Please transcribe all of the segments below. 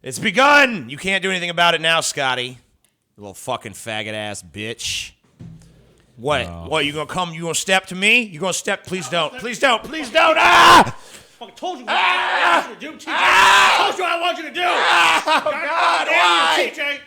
It's begun. You can't do anything about it now, Scotty. You little fucking faggot ass bitch. What? What? You gonna come? You gonna step to me? You gonna step? Please don't. Please don't. Please don't. Ah! Fucking told you what I want you to do, TJ. I told you what I want you to do. Oh God! Why? TJ.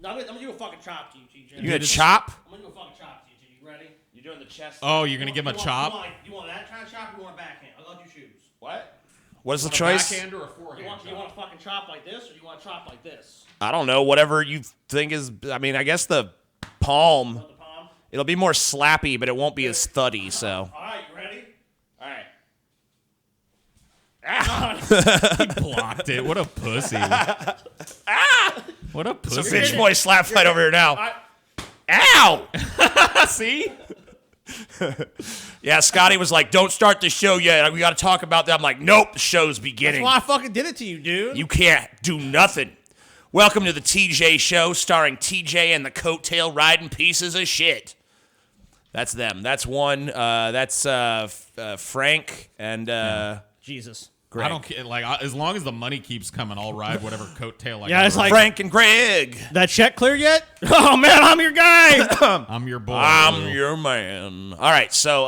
No, I'm gonna do a fucking chop to you, TJ. You gonna chop? I'm gonna do a fucking chop to you, TJ. You ready? You're doing the chest. Oh, you're gonna give him a chop? You want that kind of chop or you want a backhand? I'll let you choose. What? What is the choice? A backhand or a forehand? You want a fucking chop like this or you want a chop like this? I don't know. Whatever you think is. I mean, I guess the palm. You want the palm? It'll be more slappy, but it won't be as thuddy. So. All right, you ready? All right. He blocked it. What a pussy. What a pussy. It's a bitch boy slap fight over here now. Ow! See? Yeah, Scotty was like, don't start the show yet. We got to talk about that. I'm like, nope, the show's beginning. That's why I fucking did it to you, dude. You can't do nothing. Welcome to the TJ Show, starring TJ and the coattail riding pieces of shit. That's them. That's one. That's Frank and Jesus. Greg. I don't care. Like, as long as the money keeps coming, I'll ride whatever coattail I Yeah, got. it's like- Frank and Greg. That check clear yet? Oh, man, I'm your guy. I'm your boy. I'm your man. All right, so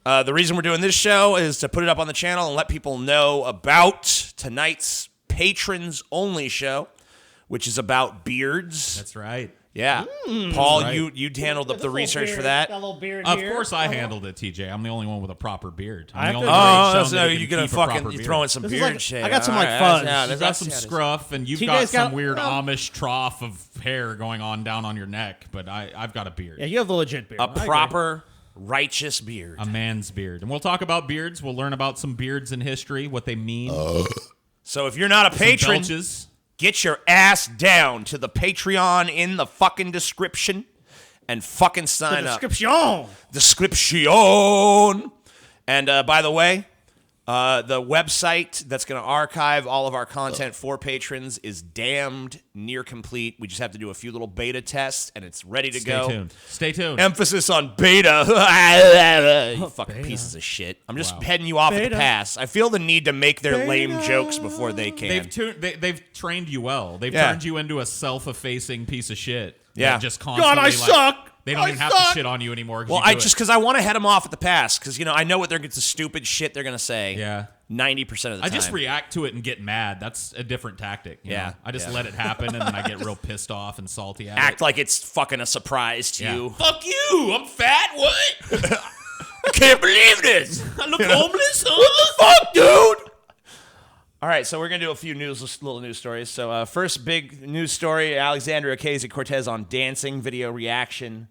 the reason we're doing this show is to put it up on the channel and let people know about tonight's patrons-only show, which is about beards. That's right. Yeah. Paul, right. you handled up the research for that. Got a little beard Of here. course I handled it, TJ. I'm the only one with a proper beard. I'm the I only could- one Oh, that's shown so that you're can gonna keep a proper fucking beard. throwing some This is beard like- shade. I got some, All like, right, fuzz. yeah, You've got some scruff, and you've TJ's got some got- weird well- Amish trough of hair going on down on your neck, but I've got a beard. Yeah, you have the legit beard. A I agree. proper, righteous beard. A man's beard. And we'll talk about beards. We'll learn about some beards in history, what they mean. So if you're not a Some patron, belches. get your ass down to the Patreon in the fucking description and fucking sign up. Description. And by the way, the website that's going to archive all of our content for patrons is damned near complete. We just have to do a few little beta tests, and it's ready to go. Stay tuned. Stay tuned. Emphasis on beta. You fucking pieces of shit. I'm just heading you off at the Beta. pass. I feel the need to make their lame jokes before they can. They've trained you well. They've Yeah. turned you into a self-effacing piece of shit. Yeah. That just constantly, God, I suck. They don't even have to shit on you anymore. Well, because I want to head them off at the pass, because I know what the stupid shit they're gonna say. Yeah. 90% of the time. I just react to it and get mad. That's a different tactic. you Yeah, know? I just yeah. let it happen, and then I get real pissed off and salty at act it. like it's fucking a surprise to Yeah. you. Fuck you! I'm fat. What? I can't believe this. I look homeless. Fuck, dude. All right, so we're gonna do a few little news stories. So first big news story: Alexandria Ocasio-Cortez on dancing video reaction.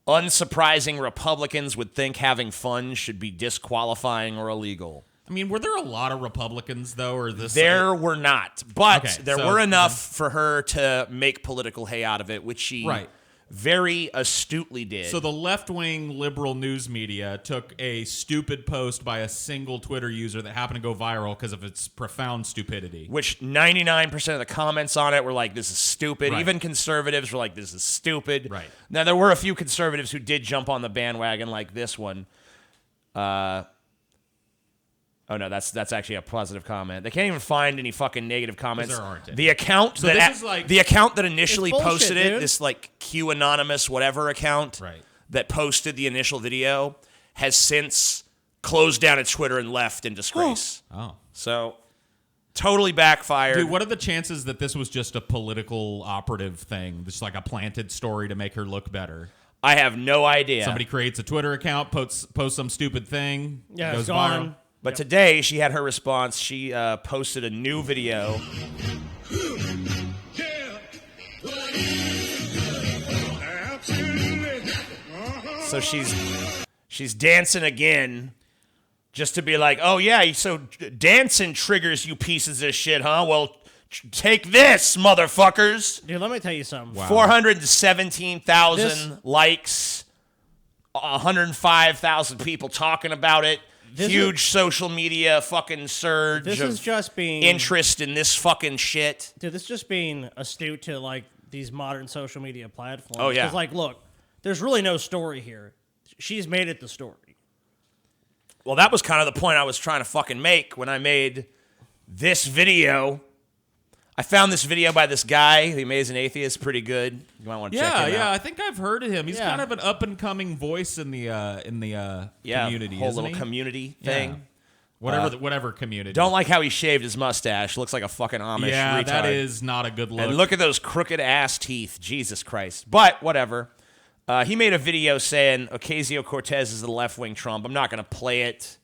Unsurprising, Republicans would think having fun should be disqualifying or illegal. I mean, were there a lot of Republicans though, or this? There were not, but Okay, there so were enough for her to make political hay out of it, which she very astutely did. So the left-wing liberal news media took a stupid post by a single Twitter user that happened to go viral because of its profound stupidity. Which 99% of the comments on it were like, this is stupid. Right. Even conservatives were like, this is stupid. Right. Now, there were a few conservatives who did jump on the bandwagon like this one. Oh, no, that's actually a positive comment. They can't even find any fucking negative comments. There aren't any. The account So this is like- the account that initially It's bullshit, posted it, dude. this like Q Anonymous whatever account Right. that posted the initial video, has since closed down its Twitter and left in disgrace. Oh. So, totally backfired. Dude, what are the chances that this was just a political operative thing? Just like a planted story to make her look better? I have no idea. Somebody creates a Twitter account, posts some stupid thing, Yeah, goes it's gone. viral. But today, she had her response. She posted a new video. So she's dancing again, just to be like, oh yeah, so dancing triggers you pieces of shit, huh? Well, take this, motherfuckers. Dude, let me tell you something. Wow. 417,000 likes, 105,000 people talking about it. Huge social media fucking surge This of is just being interest in this fucking shit. Dude, this is just being astute to like these modern social media platforms. Oh, yeah. 'Cause, like, look, there's really no story here. She's made it the story. Well, that was kind of the point I was trying to fucking make when I made this video I found this video by this guy, the Amazing Atheist, pretty good. You might want to check him out. Yeah, I think I've heard of him. He's kind of an up and coming voice in the community, whole isn't little he? community thing. Whatever community. Don't like how he shaved his mustache. Looks like a fucking Amish retard. That is not a good look. And look at those crooked ass teeth. Jesus Christ. But whatever. He made a video saying Ocasio-Cortez is the left-wing Trump. I'm not going to play it,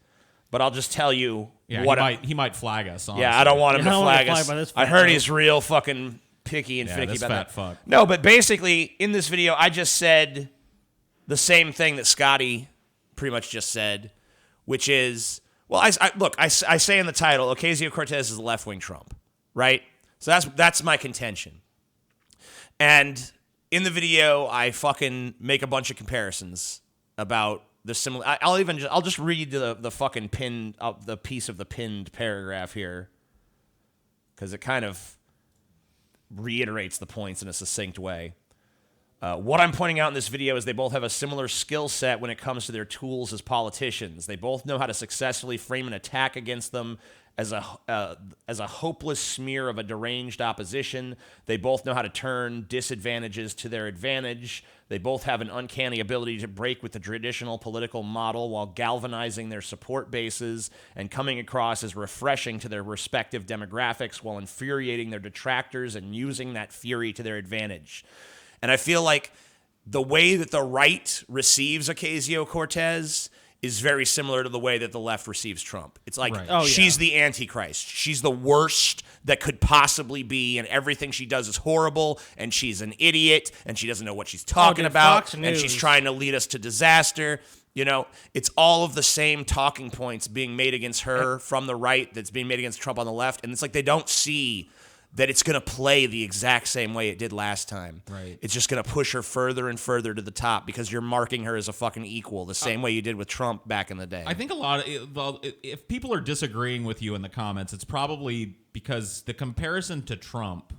but I'll just tell you what he might flag us. Honestly. Yeah, I don't want him to flag us. by this I fat heard fuck. he's real fucking picky and finicky this about fat that. fuck. No, but basically in this video, I just said the same thing that Scotty pretty much just said, which is, well, I say in the title, Ocasio-Cortez is the left-wing Trump, right? So that's my contention. And in the video, I fucking make a bunch of comparisons about the similar. I'll just read the fucking the piece of the pinned paragraph here, because it kind of reiterates the points in a succinct way. What I'm pointing out in this video is they both have a similar skill set when it comes to their tools as politicians. They both know how to successfully frame an attack against them as a hopeless smear of a deranged opposition. They both know how to turn disadvantages to their advantage. They both have an uncanny ability to break with the traditional political model while galvanizing their support bases and coming across as refreshing to their respective demographics while infuriating their detractors and using that fury to their advantage. And I feel like the way that the right receives Ocasio-Cortez is very similar to the way that the left receives Trump. It's like she's the Antichrist. She's the worst that could possibly be, and everything she does is horrible, and she's an idiot, and she doesn't know what she's talking about, Fox and News. she's trying to lead us to disaster. You know, it's all of the same talking points being made against her from the right that's being made against Trump on the left, and it's like they don't see that it's going to play the exact same way it did last time. Right. It's just going to push her further and further to the top because you're marking her as a fucking equal, the same way you did with Trump back in the day. I think if people are disagreeing with you in the comments, it's probably because the comparison to Trump,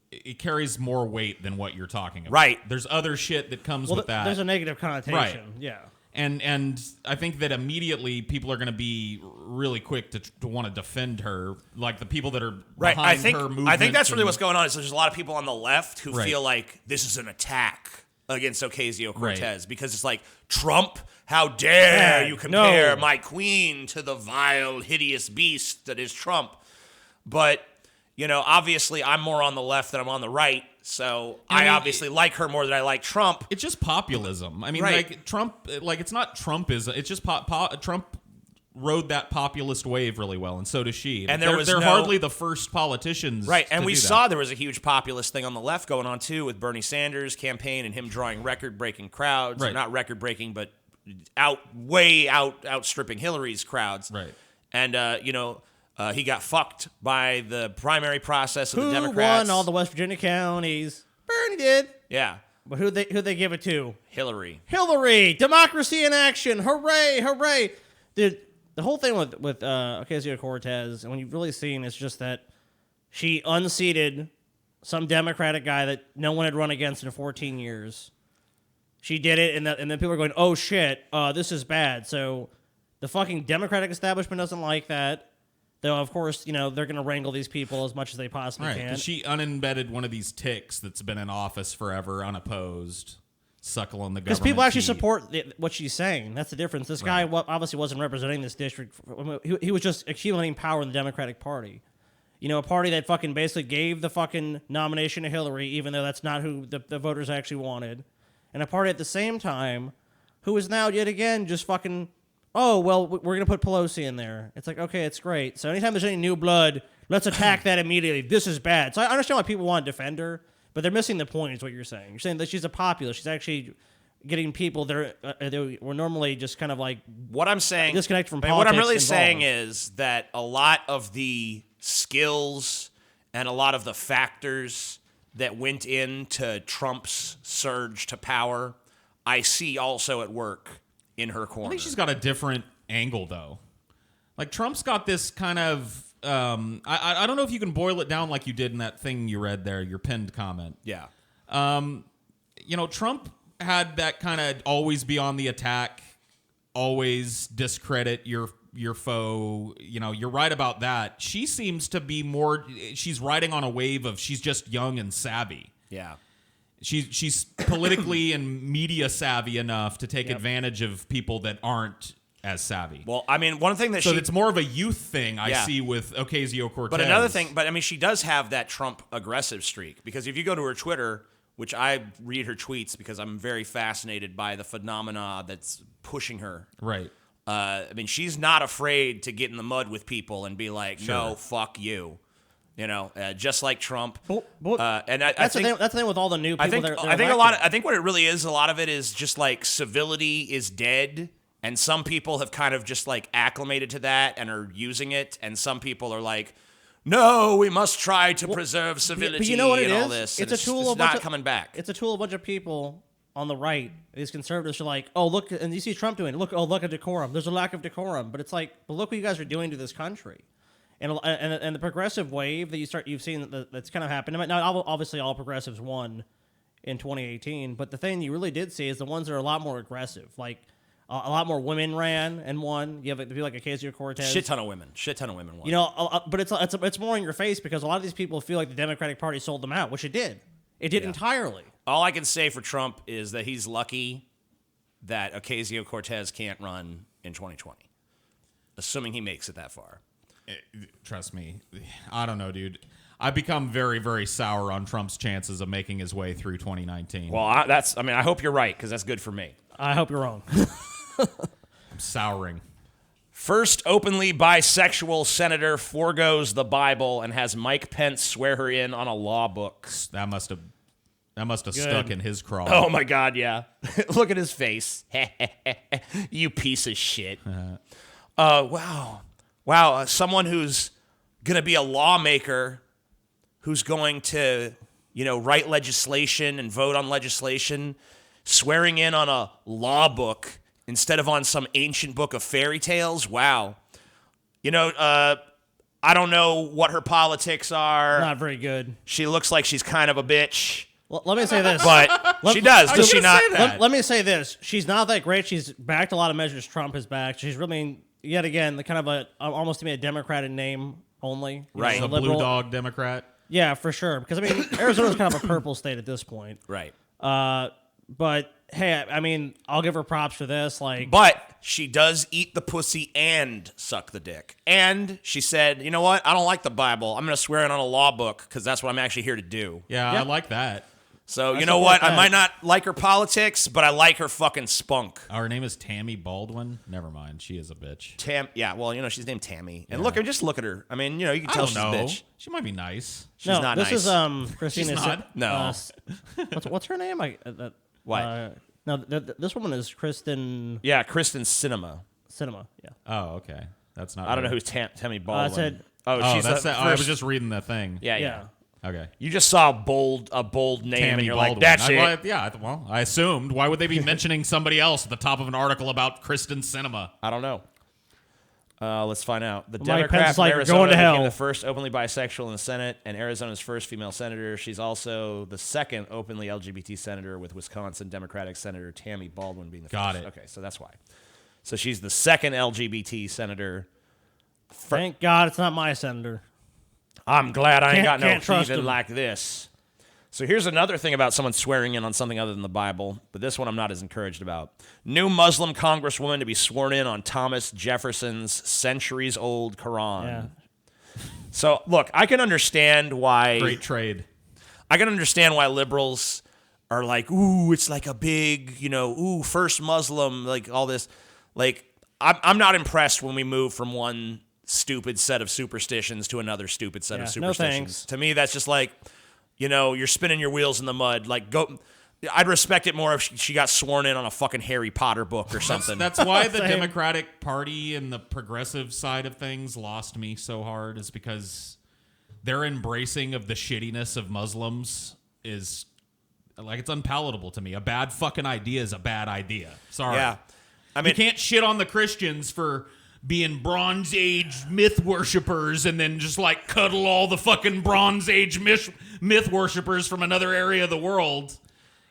it carries more weight than what you're talking about. Right. There's other shit that comes with that. There's a negative connotation. Right. Yeah. And I think that immediately people are going to be really quick to want to defend her, like the people that are right. behind her movement. I think that's really what's going on. Is there's a lot of people on the left who Right. feel like this is an attack against Ocasio-Cortez Right. because it's like, Trump, how dare Yeah, you compare no. my queen to the vile, hideous beast that is Trump. But, you know, obviously I'm more on the left than I'm on the right. So I obviously like her more than I like Trump. It's just populism. I mean, Right. like Trump, like it's not Trumpism. It's just Trump rode that populist wave really well, and so does she. And they're no- hardly the first politicians, Right, and to we do that. saw there was a huge populist thing on the left going on too with Bernie Sanders' campaign and him drawing record-breaking crowds. Or Right. not record-breaking, but outstripping Hillary's crowds. Right. And he got fucked by the primary process of Who the Democrats. won all the West Virginia counties? Bernie did. Yeah, But who'd they give it to? Hillary. Hillary. Democracy in action. Hooray, hooray. Dude, the whole thing with Ocasio-Cortez, and when you've really seen, it's just that she unseated some Democratic guy that no one had run against in 14 years. She did it, and then people are going, oh, shit, this is bad. So the fucking Democratic establishment doesn't like that. Though, of course, they're going to wrangle these people as much as they possibly Right, can. because she unembedded one of these ticks that's been in office forever, unopposed, suckling the government. Because people actually teat. support what she's saying. That's the difference. This guy obviously wasn't representing this district. He was just accumulating power in the Democratic Party. A party that fucking basically gave the fucking nomination to Hillary, even though that's not who the voters actually wanted. And a party at the same time who is now yet again just fucking, oh, well, we're going to put Pelosi in there. It's like, okay, it's great. So anytime there's any new blood, let's attack that immediately. This is bad. So I understand why people want to defend her, but they're missing the point is what you're saying. You're saying that she's a populist. She's actually getting people that were normally just kind of like What I'm saying, disconnected from what politics. I'm really involved. saying is that a lot of the skills and a lot of the factors that went into Trump's surge to power, I see also at work in her corner. I think she's got a different angle, though. Like, Trump's got this kind of... I don't know if you can boil it down like you did in that thing you read there, your pinned comment. Yeah. Trump had that kind of always be on the attack, always discredit your your foe. You know, you're right about that. She seems to be more. She's riding on a wave of she's just young and savvy. Yeah. She's politically and media savvy enough to take advantage of people that aren't as savvy. Well, I mean, one thing that it's more of a youth thing I Yeah. see with Ocasio-Cortez. But another thing, I mean, she does have that Trump aggressive streak, because if you go to her Twitter, which I read her tweets because I'm very fascinated by the phenomena that's pushing her. Right. I mean, she's not afraid to get in the mud with people and be like, no, fuck you. You know, just like Trump. And I think that's the thing with all the new people. I think what it really is, a lot of it is just like civility is dead, and some people have kind of just like acclimated to that and are using it, and some people are like, no, we must try to preserve civility but you know what it and all is? this. It's and a tool it's not coming back. It's a tool of a bunch of people on the right. These conservatives are like, oh, look, and you see Trump doing it. Look at decorum. There's a lack of decorum. But it's like, but look what you guys are doing to this country. And the progressive wave that you've seen that's kind of happened. Now, obviously, all progressives won in 2018, but the thing you really did see is the ones that are a lot more aggressive. Like a lot more women ran and won. You have people like Ocasio-Cortez. Shit ton of women won. You know, but it's more in your face because a lot of these people feel like the Democratic Party sold them out, which it did. It did entirely. All I can say for Trump is that he's lucky that Ocasio-Cortez can't run in 2020, assuming he makes it that far. Trust me. I don't know, dude. I've become very, very sour on Trump's chances of making his way through 2019. Well, I hope you're right, because that's good for me. I hope you're wrong. I'm souring. First openly bisexual senator forgoes the Bible and has Mike Pence swear her in on a law book. That must have stuck in his craw. Oh my God, yeah. Look at his face. You piece of shit. Wow, someone who's going to be a lawmaker, who's going to, write legislation and vote on legislation, swearing in on a law book instead of on some ancient book of fairy tales. Wow. I don't know what her politics are. Not very good. She looks like she's kind of a bitch. Well, let me say this. But she does. Does she not? Let me say this. She's not that great. She's backed a lot of measures Trump has backed. She's really, yet again, the kind of almost to me a Democrat in name only. Right. A blue dog Democrat. Yeah, for sure. Because, Arizona's kind of a purple state at this point. Right. But, hey, I'll give her props for this. But she does eat the pussy and suck the dick. And she said, you know what? I don't like the Bible. I'm going to swear in on a law book because that's what I'm actually here to do. Yeah, I like that. So, you know what? I might not like her politics, but I like her fucking spunk. Her name is Tammy Baldwin. Never mind. She is a bitch. She's named Tammy. And just look at her. You can tell she's a bitch. She might be nice. She's not nice. This is Christina. She's not? No. What's her name? What? This woman is Kristen. Yeah, Kristen Cinema. Yeah. Oh, okay. That's not. I don't know who's Tammy Baldwin. She's that's I was just reading the thing. Yeah. Okay. You just saw a bold name, Tammy and you're Baldwin. like, that's it. Well, I assumed. Why would they be mentioning somebody else at the top of an article about Kristen Cinema? I don't know. Let's find out. The Mike Democrat Pence from is Arizona going to became hell. the first openly bisexual in the Senate and Arizona's first female senator. She's also the second openly LGBT senator, with Wisconsin Democratic Senator Tammy Baldwin being the first. Got it. Okay, so that's why. So she's the second LGBT senator. Thank God it's not my senator. I'm glad I ain't got no Can't trust heathen him. like this. So here's another thing about someone swearing in on something other than the Bible, but this one I'm not as encouraged about. New Muslim congresswoman to be sworn in on Thomas Jefferson's centuries-old Quran. Yeah. So, look, I can understand why... Great trade. I can understand why liberals are like, ooh, it's like a big, first Muslim, like all this. Like, I'm not impressed when we move from one stupid set of superstitions to another stupid set of superstitions. No thanks. To me, that's just like, you're spinning your wheels in the mud. Like, go. I'd respect it more if she got sworn in on a fucking Harry Potter book or something. That's why the Democratic Party and the progressive side of things lost me so hard, is because their embracing of the shittiness of Muslims is like, it's unpalatable to me. A bad fucking idea is a bad idea. Sorry. Yeah. You can't shit on the Christians for being Bronze Age myth worshippers and then just like cuddle all the fucking Bronze Age myth worshippers from another area of the world.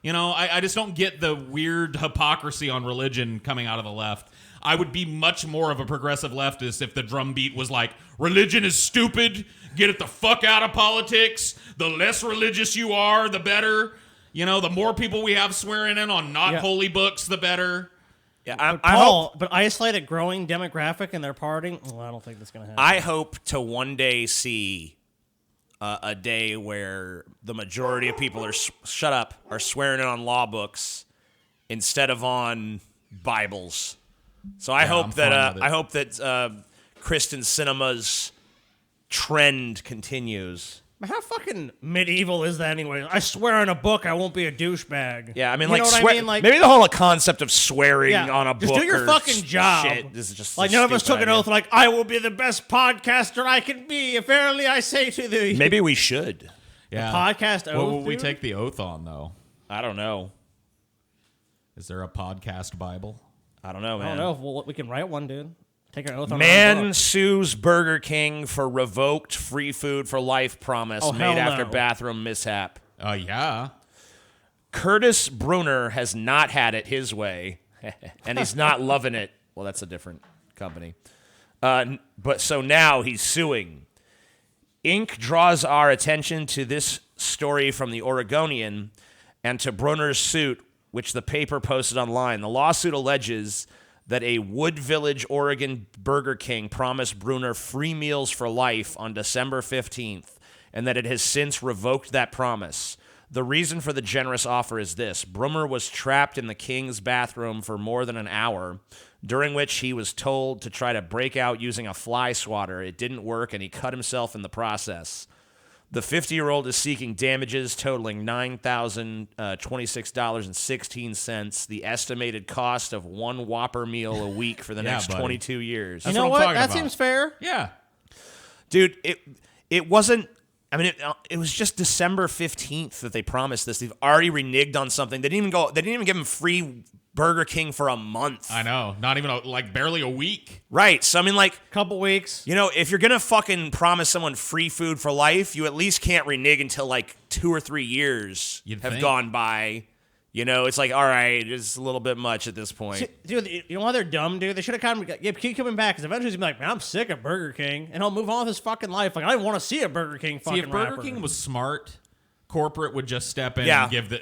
I just don't get the weird hypocrisy on religion coming out of the left. I would be much more of a progressive leftist if the drumbeat was like, religion is stupid, get it the fuck out of politics, the less religious you are, the better. You know, the more people we have swearing in on not holy books, the better. Yeah, but isolate a growing demographic in their party? Well, I don't think that's going to happen. I hope to one day see a day where the majority of people are swearing in on law books instead of on Bibles. So I hope that Kristen Cinema's trend continues. How fucking medieval is that anyway? I swear on a book I won't be a douchebag. Yeah, I mean, you know what I mean? Like, maybe the whole concept of swearing on a book. Just do your fucking job. Shit, this is just like none of us took an oath. Like I will be the best podcaster I can be. Verily I say to thee. Maybe we should. Yeah, podcast oath. What will we take the oath on though? I don't know. Is there a podcast Bible? I don't know, man. I don't know. Well, we can write one, dude. Take an oath on Man sues Burger King for revoked free food for life promise made after bathroom mishap. Yeah. Curtis Brunner has not had it his way, and he's not loving it. Well, that's a different company. But so now he's suing. Inc. draws our attention to this story from the Oregonian and to Brunner's suit, which the paper posted online. The lawsuit alleges that a Wood Village, Oregon Burger King promised Brunner free meals for life on December 15th, and that it has since revoked that promise. The reason for the generous offer is this. Brunner was trapped in the King's bathroom for more than an hour, during which he was told to try to break out using a fly swatter. It didn't work, and he cut himself in the process. The 50-year-old is seeking damages totaling $9,026.16, the estimated cost of one Whopper meal a week for the next 22 years. You know what? That seems fair. Yeah. Dude, it wasn't... I mean, it was just December 15th that they promised this. They've already reneged on something. They didn't even give him free Burger King for a month. I know. Not even, barely a week. Right. So, I mean, couple weeks. You know, if you're going to fucking promise someone free food for life, you at least can't renege until, 2 or 3 years have gone by. You know, it's all right, it's a little bit much at this point. Dude, you know why they're dumb, dude? They should have keep coming back, because eventually he's going to be like, man, I'm sick of Burger King, and he'll move on with his fucking life. I don't want to see a Burger King fucking if Burger rapper. King was smart, corporate would just step in and give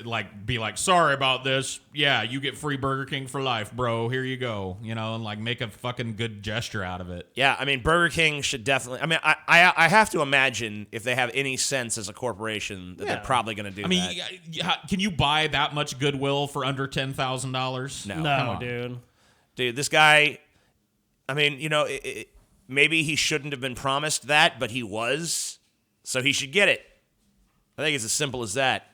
be like, sorry about this. Yeah, you get free Burger King for life, bro. Here you go. You know, and make a fucking good gesture out of it. Yeah, I mean, Burger King should definitely. I mean, I have to imagine if they have any sense as a corporation that they're probably going to do that. I mean, can you buy that much goodwill for under $10,000? No, dude. Dude, this guy. I mean, you know, maybe he shouldn't have been promised that, but he was, so he should get it. I think it's as simple as that.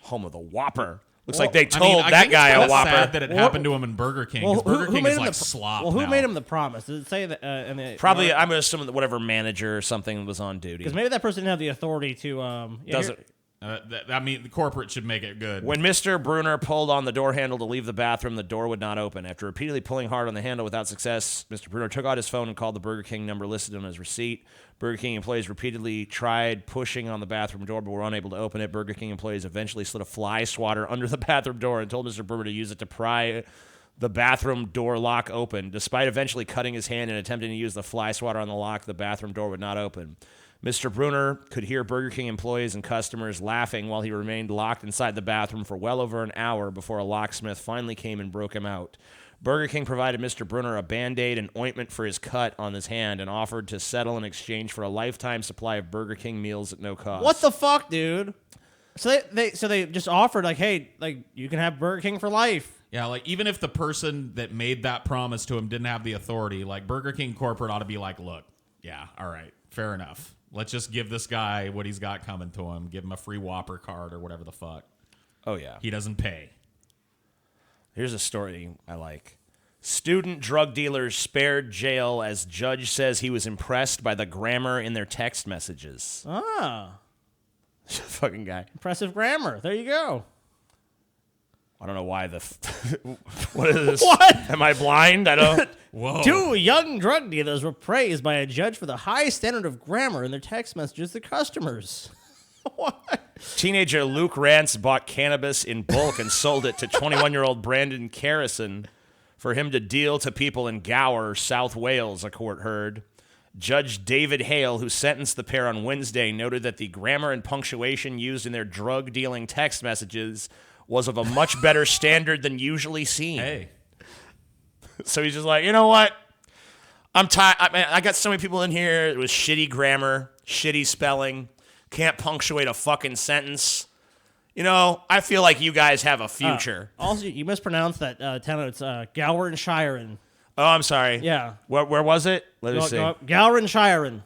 Home of the Whopper. Looks like they told that guy a Whopper. Sad that it happened to him in Burger King. Because Burger King is slop. Well, who now. made him the promise? Did it say that? Probably, I'm going to assume that whatever manager or something was on duty. Because maybe that person didn't have the authority to. Doesn't. I mean, the corporate should make it good. When Mr. Brunner pulled on the door handle to leave the bathroom, the door would not open. After repeatedly pulling hard on the handle without success, Mr. Brunner took out his phone and called the Burger King number listed on his receipt. Burger King employees repeatedly tried pushing on the bathroom door, but were unable to open it. Burger King employees eventually slid a fly swatter under the bathroom door and told Mr. Brunner to use it to pry the bathroom door lock open. Despite eventually cutting his hand and attempting to use the fly swatter on the lock, the bathroom door would not open. Mr. Brunner could hear Burger King employees and customers laughing while he remained locked inside the bathroom for well over an hour before a locksmith finally came and broke him out. Burger King provided Mr. Brunner a Band-Aid and ointment for his cut on his hand and offered to settle in exchange for a lifetime supply of Burger King meals at no cost. What the fuck, dude? So they just offered, hey, you can have Burger King for life. Yeah, even if the person that made that promise to him didn't have the authority, Burger King corporate ought to be look, yeah, all right, fair enough. Let's just give this guy what he's got coming to him. Give him a free Whopper card or whatever the fuck. Oh, yeah. He doesn't pay. Here's a story I like. Student drug dealers spared jail as judge says he was impressed by the grammar in their text messages. Ah. Fucking guy. Impressive grammar. There you go. I don't know why what is this? What? Am I blind? I don't... Whoa. 2 young drug dealers were praised by a judge for the high standard of grammar in their text messages to customers. What? Teenager Luke Rance bought cannabis in bulk and sold it to 21-year-old Brandon Carrison for him to deal to people in Gower, South Wales, a court heard. Judge David Hale, who sentenced the pair on Wednesday, noted that the grammar and punctuation used in their drug-dealing text messages was of a much better standard than usually seen. Hey. So he's just like, you know what? I'm tired. I got so many people in here with shitty grammar, shitty spelling, can't punctuate a fucking sentence. You know, I feel like you guys have a future. Also, you mispronounced that town. It's Gower and Shiren. Oh, I'm sorry. Yeah. Where was it? Let us see. Gower and Shiren.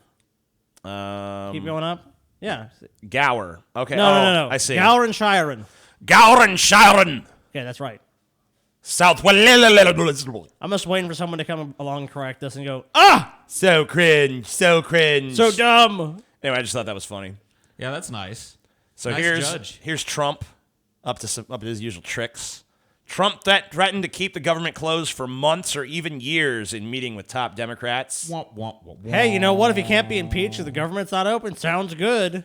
Keep going up. Yeah. Gower. Okay. No. I see. Gower and Shiren. Gower and Shiren. Yeah, that's right. South. I'm just waiting for someone to come along and correct this and go, So cringe. So cringe. so dumb. Anyway, I just thought that was funny. Yeah, that's nice. So Nice here's Trump up to his usual tricks. Trump threatened to keep the government closed for months or even years in meeting with top Democrats. Hey, you know what? If he can't be impeached, if the government's not open, sounds good.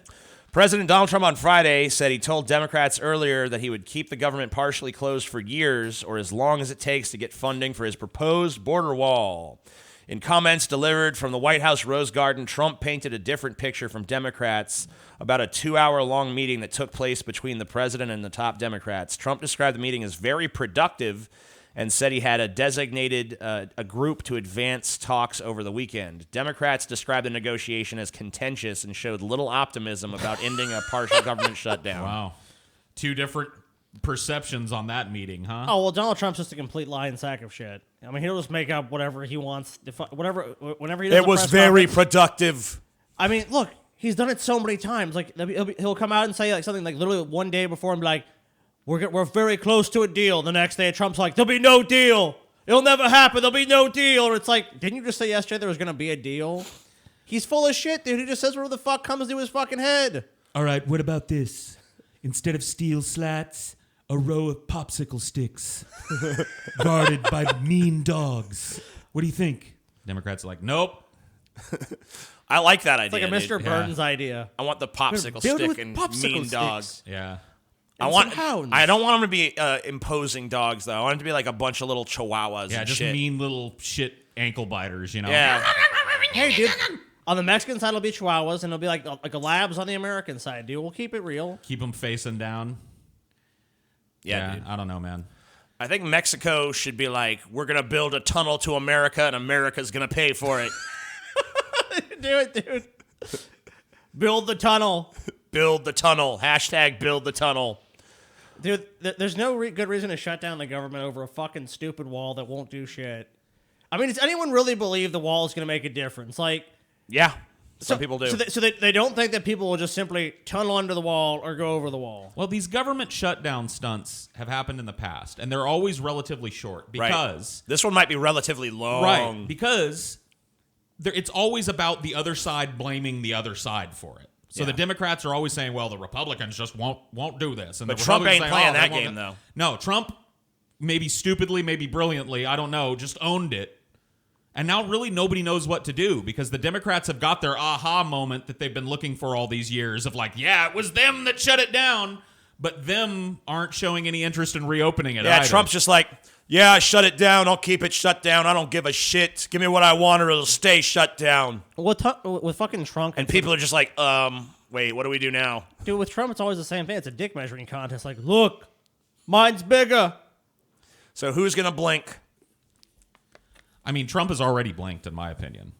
President Donald Trump on Friday said he told Democrats earlier that he would keep the government partially closed for years or as long as it takes to get funding for his proposed border wall. In comments delivered from the White House Rose Garden, Trump painted a different picture from Democrats about a 2-hour-long meeting that took place between the president and the top Democrats. Trump described the meeting as very productive and said he had designated a group to advance talks over the weekend. Democrats described the negotiation as contentious and showed little optimism about ending a partial government shutdown. Wow. Two different perceptions on that meeting, huh? Oh, well, Donald Trump's just a complete lying sack of shit. I mean, he'll just make up whatever he wants, whenever he does It was very productive. I mean, look, he's done it so many times. Like, he'll come out and say like something like literally one day before and be like, we're very close to a deal. The next day, Trump's like, there'll be no deal. It'll never happen. There'll be no deal. Or it's like, didn't you just say yesterday there was going to be a deal? He's full of shit, dude. He just says whatever the fuck comes to his fucking head. All right, what about this? Instead of steel slats, a row of popsicle sticks guarded by mean dogs. What do you think? Democrats are like, nope. I like that It's idea. like a Mr. dude. Burns idea. I want the popsicle Build it stick with and popsicle mean sticks. dogs. Yeah. I don't want them to be imposing dogs though. I want them to be like a bunch of little chihuahuas. Yeah, and just shit. mean little shit ankle biters, you know? Yeah. Hey, dude. On the Mexican side, it'll be chihuahuas, and it'll be like a labs on the American side, dude. We'll keep it real. Keep them facing down. Yeah, dude. I don't know, man. I think Mexico should be like, we're gonna build a tunnel to America, and America's gonna pay for it. Do it, dude. Build the tunnel. Build the tunnel. Hashtag build the tunnel. Dude, there's no good reason to shut down the government over a fucking stupid wall that won't do shit. I mean, does anyone really believe the wall is going to make a difference? Like, Yeah, some people do. So they don't think that people will just simply tunnel under the wall or go over the wall. Well, these government shutdown stunts have happened in the past, and they're always relatively short because... Right. This one might be relatively long. Right, because it's always about the other side blaming the other side for it. So the Democrats are always saying, well, the Republicans just won't do this. And But the Trump ain't Republicans playing they that won't game, though. No, Trump, maybe stupidly, maybe brilliantly, I don't know, just owned it. And now really nobody knows what to do because the Democrats have got their aha moment that they've been looking for all these years of like, yeah, it was them that shut it down, but them aren't showing any interest in reopening it either. Trump's just like, yeah, shut it down. I'll keep it shut down. I don't give a shit. Give me what I want or it'll stay shut down. With fucking Trump... And people are just like, wait, what do we do now? Dude, with Trump, it's always the same thing. It's a dick measuring contest. Like, look, mine's bigger. So who's going to blink? I mean, Trump has already blinked, in my opinion.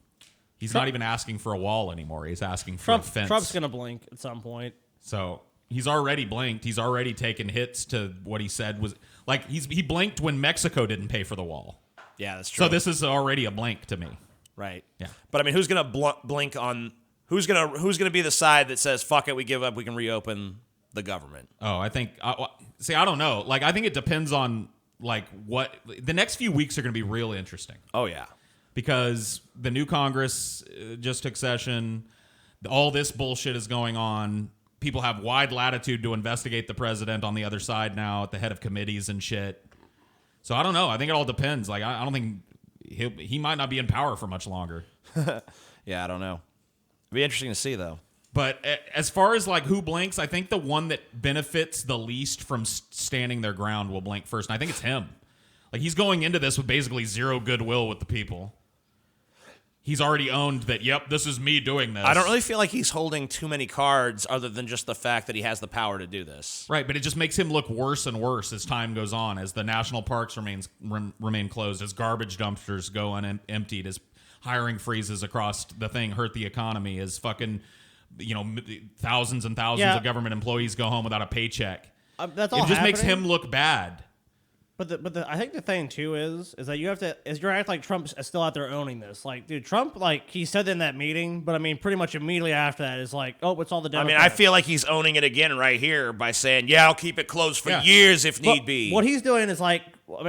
He's not even asking for a wall anymore. He's asking for a fence. Trump's going to blink at some point. So he's already blinked. He's already taken hits to what he said was... Like, he blinked when Mexico didn't pay for the wall. Yeah, that's true. So this is already a blink to me. Right. Yeah. But I mean, who's going to blink on... Who's gonna be the side that says, fuck it, we give up, we can reopen the government? Oh, I think... see, I don't know. Like, I think it depends on, like, what... The next few weeks are going to be real interesting. Oh, yeah. Because the new Congress just took session. All this bullshit is going on. People have wide latitude to investigate the president on the other side now at the head of committees and shit. So I don't know. I think it all depends. Like, I don't think... He might not be in power for much longer. Yeah, I don't know. It'd be interesting to see, though. But as far as like who blinks, I think the one that benefits the least from standing their ground will blink first. And I think it's him. Like, he's going into this with basically zero goodwill with the people. He's already owned that, yep, this is me doing this. I don't really feel like he's holding too many cards other than just the fact that he has the power to do this. Right, but it just makes him look worse and worse as time goes on, as the national parks remain closed, as garbage dumpsters go unemptied, as hiring freezes across the thing hurt the economy, as fucking, thousands and thousands of government employees go home without a paycheck. That's all it just makes happening. him look bad. But I think the thing too is that you have to you're acting like Trump's still out there owning this. Like, dude, Trump, like, he said in that meeting, but I mean, pretty much immediately after that is like, oh, it's all the Democrats. I feel like he's owning it again right here by saying, yeah, I'll keep it closed for years if need be. What he's doing is like,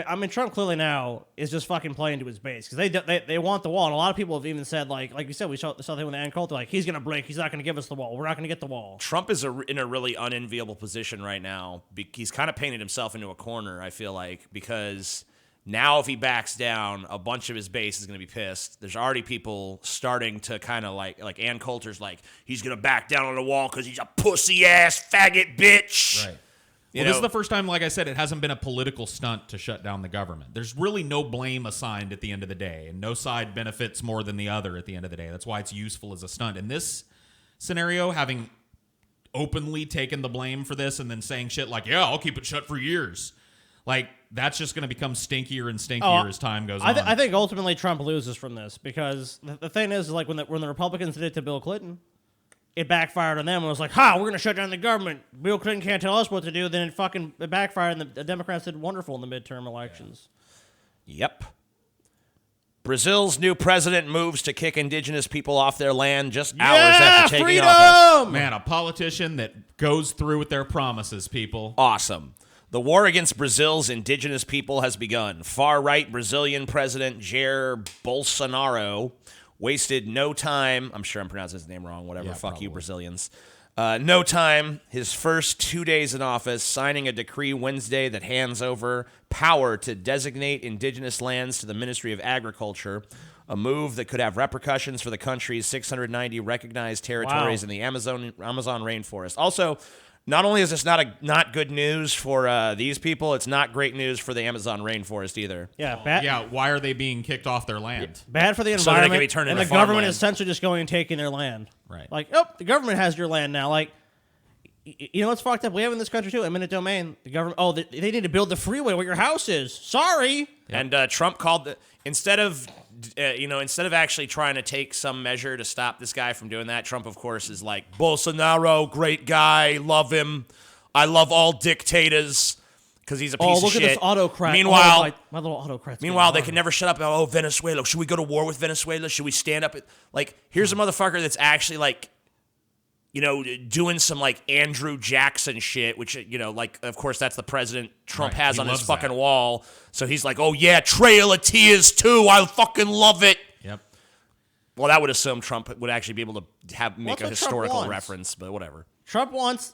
I mean, Trump clearly now is just fucking playing to his base because they want the wall, and a lot of people have even said like you said, we saw the thing with the Ann Coulter, like, he's gonna break, he's not gonna give us the wall, we're not gonna get the wall. Trump is in a really unenviable position right now. He's kind of painted himself into a corner, I feel like, because now if he backs down, a bunch of his base is gonna be pissed. There's already people starting to kind of like Ann Coulter's like, he's gonna back down on the wall because he's a pussy ass faggot bitch. Right. This is the first time, like I said, it hasn't been a political stunt to shut down the government. There's really no blame assigned at the end of the day, and no side benefits more than the other at the end of the day. That's why it's useful as a stunt. In this scenario, having openly taken the blame for this and then saying shit like, yeah, I'll keep it shut for years, like, that's just going to become stinkier and stinkier as time goes on. I think ultimately Trump loses from this because the thing is like when the Republicans did it to Bill Clinton, it backfired on them. It was like, we're going to shut down the government. Bill Clinton can't tell us what to do. Then it backfired, and the Democrats did wonderful in the midterm elections. Yep. Brazil's new president moves to kick indigenous people off their land just hours after taking office. Man, a politician that goes through with their promises, people. Awesome. The war against Brazil's indigenous people has begun. Far-right Brazilian President Jair Bolsonaro wasted no time. I'm sure I'm pronouncing his name wrong. Whatever. Yeah, Fuck probably. you, Brazilians. No time. His first 2 days in office, signing a decree Wednesday that hands over power to designate indigenous lands to the Ministry of Agriculture, a move that could have repercussions for the country's 690 recognized territories in the Amazon rainforest. Also, not only is this not good news for these people, it's not great news for the Amazon rainforest either. Yeah, bad. Yeah, why are they being kicked off their land? Bad for the So that it environment, can be turned and into the government farmland. is essentially just going and taking their land. Right. Like, the government has your land now. Like, you know what's fucked up? We have in this country too, eminent domain. The government. They need to build the freeway where your house is. Sorry. And Trump called instead of actually trying to take some measure to stop this guy from doing that, Trump, of course, is like, Bolsonaro, great guy, love him. I love all dictators because he's a piece of look shit. at this autocrat. Meanwhile, my little autocrat. they can never shut up about, Venezuela. Should we go to war with Venezuela? Should we stand up? Like, here's a motherfucker that's actually like, doing some like Andrew Jackson shit, which, of course, that's the president Trump Right. has He on his loves fucking that. wall. So he's like, oh yeah, Trail of Tears too. I fucking love it. Yep. Well, that would assume Trump would actually be able to make What's a what Trump historical wants? reference, but whatever. Trump wants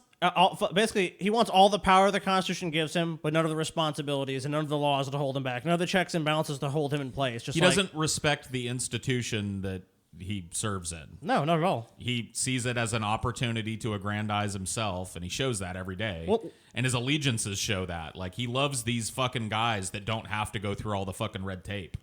basically he wants all the power the Constitution gives him, but none of the responsibilities and none of the laws to hold him back, none of the checks and balances to hold him in place. Just He doesn't respect the institution that he serves in. No, not at all. He sees it as an opportunity to aggrandize himself, and he shows that every day. Well- And his allegiances show that. Like, he loves these fucking guys that don't have to go through all the fucking red tape.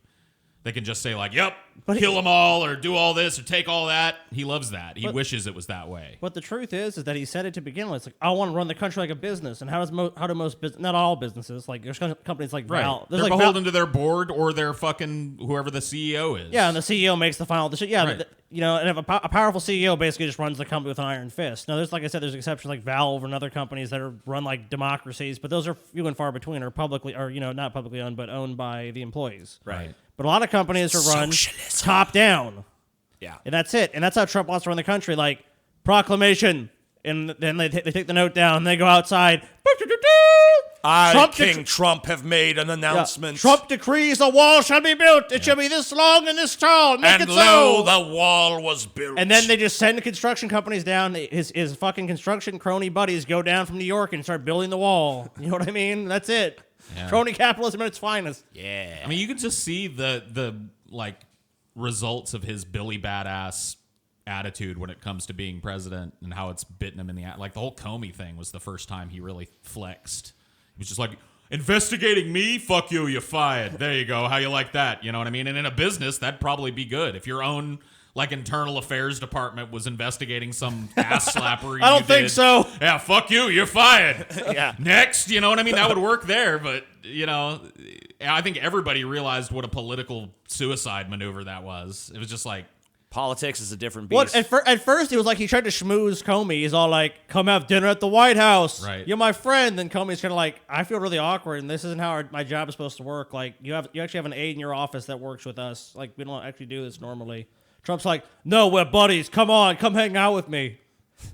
They can just say, like, yep, kill them all, or do all this, or take all that. He loves that. He wishes it was that way. But the truth is that he said it to begin with. It's like, I want to run the country like a business. And how do most not all businesses, like there's companies like Val. They're There's like beholden to their board or their fucking whoever the CEO is. Yeah, and the CEO makes the final decision. Yeah, Right. And if a powerful CEO basically just runs the company with an iron fist. Now, there's, like I said, there's exceptions like Valve and other companies that are run like democracies, but those are few and far between, or not publicly owned, but owned by the employees. Right. But a lot of companies are run Socialism. top down. Yeah. And that's it. And that's how Trump wants to run the country. Like, proclamation. And then they take the note down and they go outside. Trump have made an announcement. Trump decrees a wall shall be built. It shall be this long and this tall. Make And it lo, so. the wall was built. And then they just send construction companies down. His fucking construction crony buddies go down from New York and start building the wall. You know what I mean? That's it. Yeah. Crony capitalism at its finest. Yeah. I mean, you can just see the like results of his Billy Badass attitude when it comes to being president and how it's bitten him in the ass. Like, the whole Comey thing was the first time he really flexed. He was just like, investigating me, fuck you, you're fired. There you go. How you like that? You know what I mean? And in a business, that'd probably be good. If your own like internal affairs department was investigating some ass slapper. I don't think so. Yeah, fuck you, you're fired. Yeah. Next, you know what I mean? That would work there, but you know, I think everybody realized what a political suicide maneuver that was. It was just like, Politics is a different Well, beast. at first, it was like he tried to schmooze Comey. He's all like, come have dinner at the White House. Right. You're my friend. Then Comey's kind of like, I feel really awkward, and this isn't how my job is supposed to work. Like, you actually have an aide in your office that works with us. Like, we don't actually do this normally. Trump's like, no, we're buddies. Come on, come hang out with me.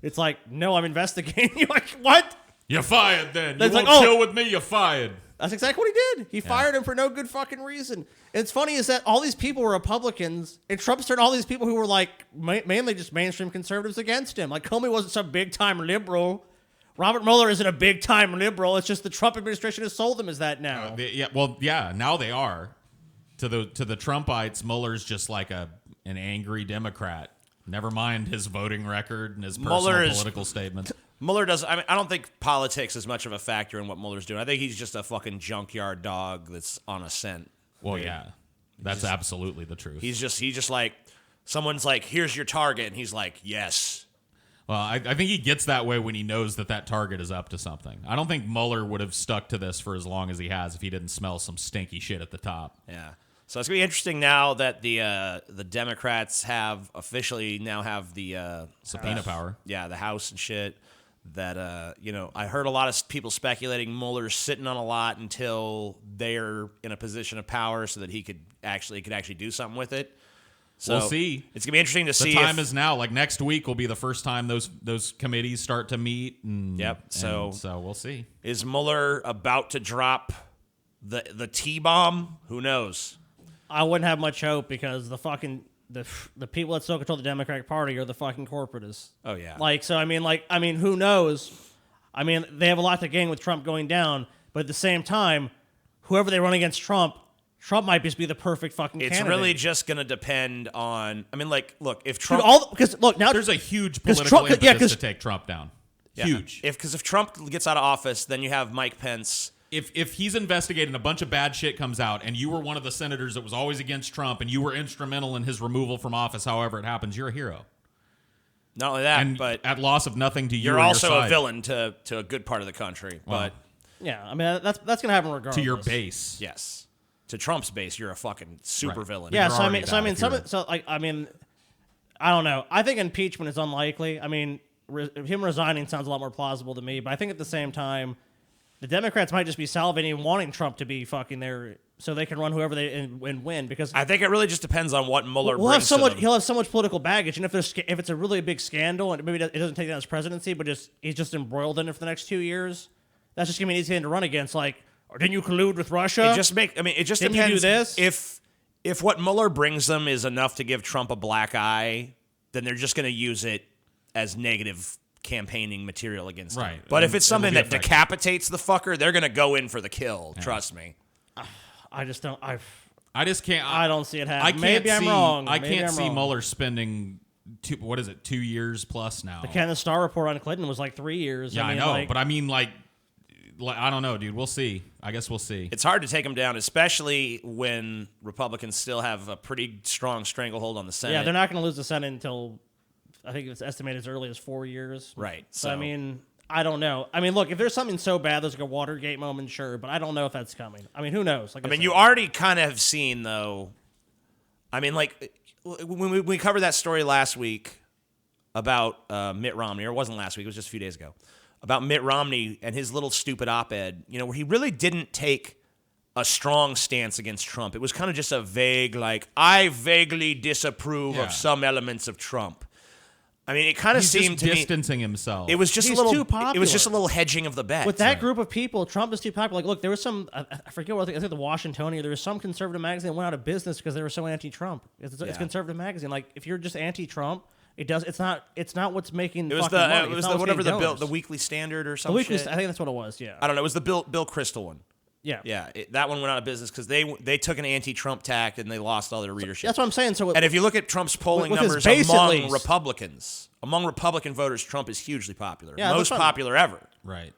It's like, no, I'm investigating you. Like, what? you're fired then. You That's won't like, oh. chill with me, you're fired. That's exactly what he did. He fired him for no good fucking reason. And it's funny is that all these people were Republicans, and Trump's turned all these people who were like mainly just mainstream conservatives against him. Like Comey wasn't some big time liberal. Robert Mueller isn't a big time liberal. It's just the Trump administration has sold them as that now. Now they are. To the Trumpites, Mueller's just like an angry Democrat. Never mind his voting record and his personal political statements. Mueller does. I mean, I don't think politics is much of a factor in what Mueller's doing. I think he's just a fucking junkyard dog that's on a scent. Well, yeah, that's absolutely the truth. He's just like, someone's like, here's your target, and he's like, yes. Well, I think he gets that way when he knows that target is up to something. I don't think Mueller would have stuck to this for as long as he has if he didn't smell some stinky shit at the top. Yeah. So it's gonna be interesting now that the Democrats have officially have the Subpoena power. Yeah, the House and shit. That I heard a lot of people speculating Mueller's sitting on a lot until they're in a position of power, so that he could actually do something with it. So We'll see. It's gonna be interesting to see. The time is now. Like next week will be the first time those committees start to meet. So we'll see. Is Mueller about to drop the T-bomb? Who knows? I wouldn't have much hope because the fucking the people that still control the Democratic Party are the fucking corporatists. Oh yeah. I mean, who knows? I mean, they have a lot to gain with Trump going down, but at the same time, whoever they run against Trump might just be the perfect fucking It's candidate. really just going to depend on. I mean, like, look, if Trump, now There's a huge political impetus to take Trump down. Huge. If Trump gets out of office, then you have Mike Pence. If he's investigating, a bunch of bad shit comes out, and you were one of the senators that was always against Trump, and you were instrumental in his removal from office, however it happens, you're a hero. Not only that, And but at loss of nothing to you, you're or also your a side. villain to a good part of the country. Well, But yeah, I mean that's gonna happen regardless. to your base. yes, to Trump's base, you're a fucking super Right. villain. Yeah, You're already bad I mean, I don't know. I think impeachment is unlikely. I mean, him resigning sounds a lot more plausible to me, but I think at the same time, the Democrats might just be salivating wanting Trump to be fucking there so they can run whoever they and win because I think it really just depends on what Mueller we'll have brings so to much. them. He'll have so much political baggage, and if it's a really big scandal and maybe it doesn't take down his presidency, but he's just embroiled in it for the next 2 years, that's just gonna be an easy thing to run against. Like, or didn't you collude with Russia? It just Didn't you depends. do this? If what Mueller brings them is enough to give Trump a black eye, then they're just going to use it as negative campaigning material against him. Right. But if it's It'll something be that effective. decapitates the fucker, they're going to go in for the kill. Trust me. I just don't. I just can't. I don't see it I happening. can't Maybe I'm see, wrong. I Maybe can't I'm see wrong. Mueller spending 2 years plus now. The Ken Starr report on Clinton was like 3 years. Yeah, I mean, know, like, but I mean, like, I don't know, dude. We'll see. I guess we'll see. It's hard to take him down, especially when Republicans still have a pretty strong stranglehold on the Senate. yeah, they're not going to lose the Senate until I think it's estimated as early as 4 years. Right. So I mean, I don't know. I mean, look, if there's something so bad, there's like a Watergate moment, sure, but I don't know if that's coming. I mean, who knows? Like I mean, said. you already kind of have seen, though. I mean, like, when we covered that story last week about Mitt Romney, or it wasn't last week, it was just a few days ago, about Mitt Romney and his little stupid op-ed, where he really didn't take a strong stance against Trump. It was kind of just a vague, like, I vaguely disapprove Yeah. of some elements of Trump. I mean, it kind of He's seemed just to me distancing himself. it was just He's a little too It was just a popular. little hedging of the bet. with that group of people, Trump is too popular. Like, look, there was some, I forget what, I think the Washingtonian, there was some conservative magazine that went out of business because they were so anti-Trump. It's Yeah. conservative magazine. Like, if you're just anti-Trump, it's not what's making It was fucking money. it was It's not the what's whatever getting the donors. Weekly Standard or The some Weekly, shit. I think that's what it was, yeah. I don't know. It was the Bill Kristol one. Yeah. Yeah, that one went out of business because they took an anti-Trump tact and they lost all their readership. That's what I'm saying. So And if you look at Trump's polling with his numbers base, at among least. Republicans, among Republican voters, Trump is hugely popular, Yeah, most that's what- popular ever. right.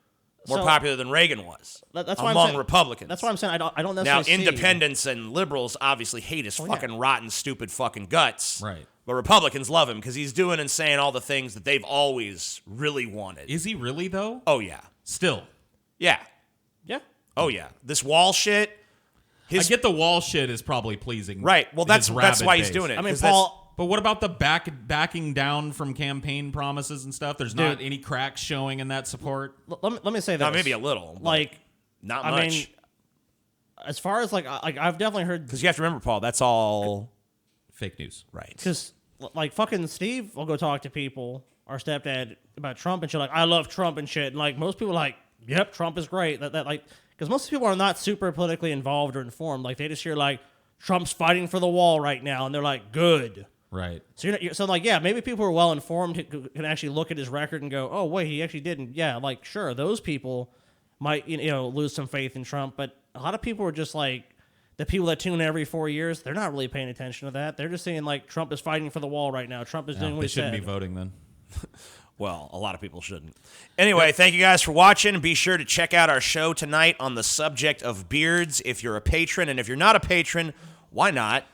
More popular than Reagan was. That's why I'm among saying, Republicans. That's why I'm saying I don't Now, necessarily see. independents and liberals obviously hate his fucking rotten, stupid fucking guts. Right. But Republicans love him because he's doing and saying all the things that they've always really wanted. Is he really, though? Oh, yeah. Still. Yeah. Yeah. Oh, yeah. This wall shit. I get the wall shit is probably pleasing. Right. Well, that's his why rabid he's base. doing it. I mean, 'cause Paul. But what about the backing down from campaign promises and stuff? There's not any cracks showing in that support. Let me say that. No, maybe a little. but Like, not I much. mean, as far as like I've definitely heard Because you have to remember, Paul, that's all Fake news. right. because like fucking Steve will go talk to people, our stepdad, about Trump and shit. Like, I love Trump and shit. And like most people, are like, yep, Trump is great. That like because most people are not super politically involved or informed. Like they just hear like Trump's fighting for the wall right now, and they're like, good. Right. So so like yeah, maybe people who are well informed who can actually look at his record and go, oh wait, he actually didn't. Yeah, like sure, those people might lose some faith in Trump, but a lot of people are just like the people that tune in every 4 years. They're not really paying attention to that. They're just saying like Trump is fighting for the wall right now. Trump is doing what They he shouldn't said. be voting then. Well, a lot of people shouldn't. Anyway, thank you guys for watching. Be sure to check out our show tonight on the subject of beards if you're a patron. And if you're not a patron, why not?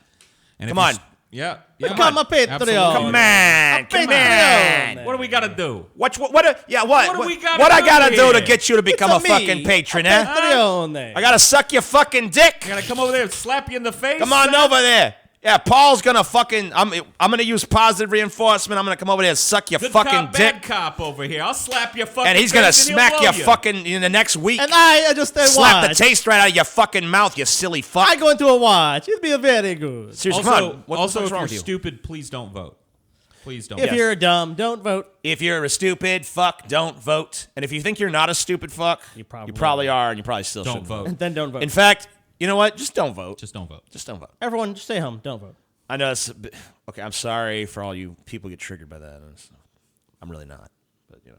And Come if on. you're- Yeah. Become a Patreon. Absolutely. Come on. Come Patreon. on. What do we got to do? What do we gotta what I do gotta do to here? get you to become a me, fucking patron, eh? Patreon. I gotta suck your fucking dick. I got to come over there and slap you in the face? Come on over there. Yeah, Paul's gonna fucking. I'm gonna use positive reinforcement. I'm gonna come over there and suck your Good fucking cop, dick, bad cop over here. I'll slap your fucking and he's gonna face and smack he'll you blow you fucking in the next week. And I just Slap the watch. taste right out of your fucking mouth, you silly fuck. I go into a watch. It'd be a very good. Seriously, come Also, on. What the fuck's if wrong you're with you? stupid, please don't vote. Please don't. If Yes. you're a dumb, don't vote. If you're a stupid fuck, don't vote. And if you think you're not a stupid fuck, You probably are, and you probably still Don't should vote. Then don't vote. In fact, you know what? Just don't vote. Just don't vote. Just don't vote. Everyone, just stay home. Don't vote. I know it's okay. I'm sorry for all you people get triggered by that. I'm really not, but you know.